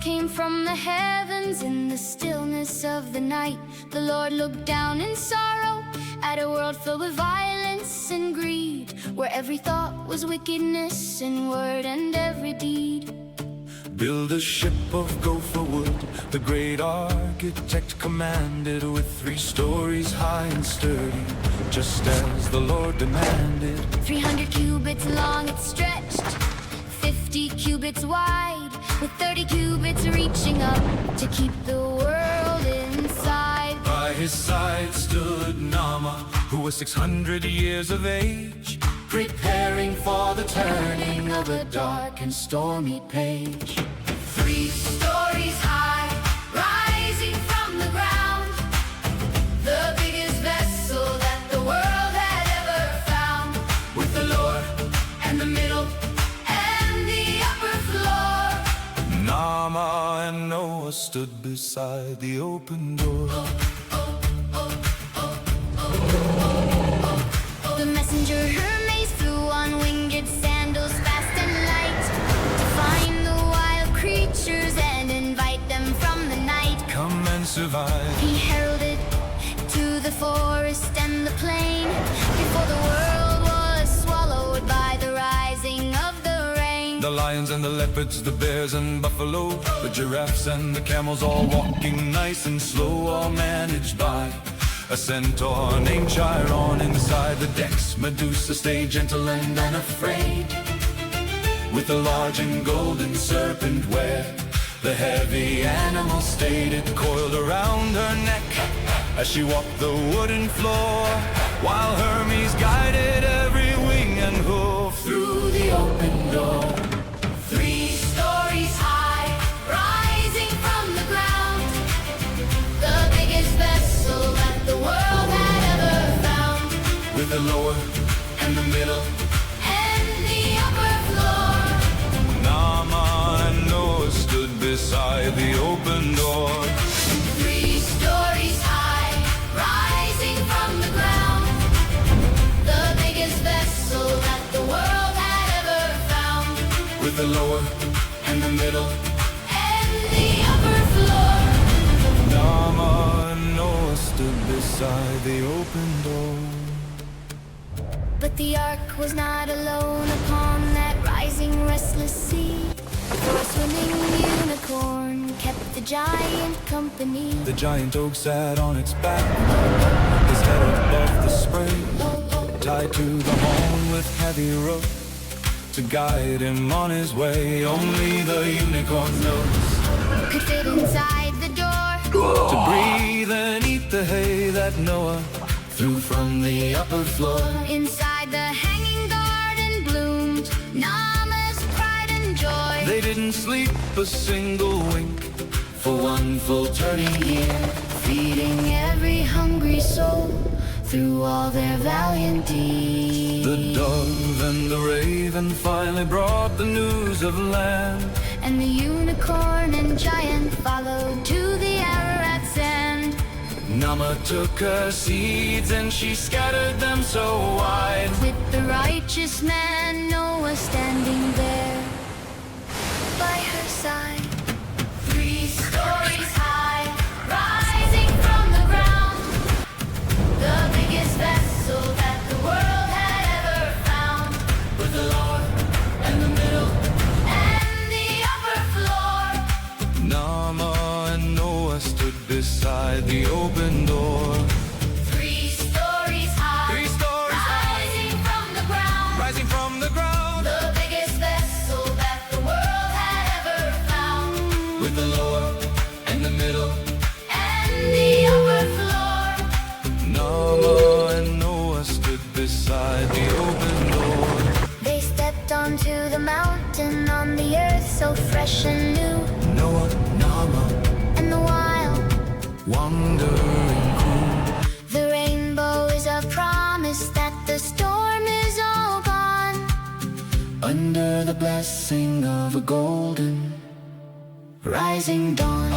came from the heavens in the stillness of the night. The Lord looked down in sorrow at a world filled with violence and greed, where every thought was wickedness in word and every deed. Build a ship of gopher wood, the great architect commanded, with 3 stories high and sturdy, just as the Lord demanded. 300 cubits long it stretched, 50 cubits wide, with 30 cubits reaching up to keep the world inside. By his side stood Nama, who was 600 years of age, preparing for the turning of a dark and stormy page. 3 stories high, rising from the ground, the biggest vessel that the world had ever found, With the lower and the middle and the upper floor. Nama and Noah stood beside the open door. The messenger Hermes flew on winged sandals, fast and light, to find the wild creatures and invite them from the night. Come and survive. He heralded to the forest and the plain, before the world was swallowed by the rising of the rain. The lions and the leopards, the bears and buffalo, the giraffes and the camels, all walking nice and slow, all managed by a centaur named Chiron. Inside the decks, Medusa stayed gentle and unafraid, with a large and golden serpent where the heavy animal stayed. It coiled around her neck as she walked the wooden floor, while Hermes guided every wing and hoof through the open door. 3 stories high, rising from the ground, the biggest vessel that the world had ever found, With the lower and the middle and the upper floor. Nama and Noah stood beside the open door. 3 stories high, rising from the ground, the biggest vessel that the world had ever found, With the lower and the middle and the upper floor. Nama and Noah stood beside the open door. But the ark was not alone upon that rising restless sea, for a swimming unicorn kept the giant company. The giant oak sat on its back, his head above the spray, tied to the horn with heavy rope to guide him on his way. Only the unicorn knows Could fit inside the door, to breathe and eat the hay that Noah threw from the upper floor. inside the hanging garden bloomed Nama's pride and joy. They didn't sleep a single wink for 1 full turning year, Feeding every hungry soul through all their valiant deeds. The dove and the raven finally brought the news of land, And the unicorn and giant followed to the Ararat's end. Nama took her seeds and she scattered them so wide, With the righteous man Noah standing there by her side. 3 stories high, rising from the ground, the biggest vessel that the world had ever found, with the lower and the middle and the upper floor. Nama and Noah stood beside the open door. 3 stories high, 3 stories rising from the ground, rising from the ground, the biggest vessel that the world had ever found, with the lower and the middle and the upper floor. Nama and Noah stood beside the open door. They stepped onto the mountain on the earth so fresh and new, Noah, Nama, and the wild, wandering crew. the rainbow is a promise that the storm is all gone. Under the blessing of a golden rising dawn.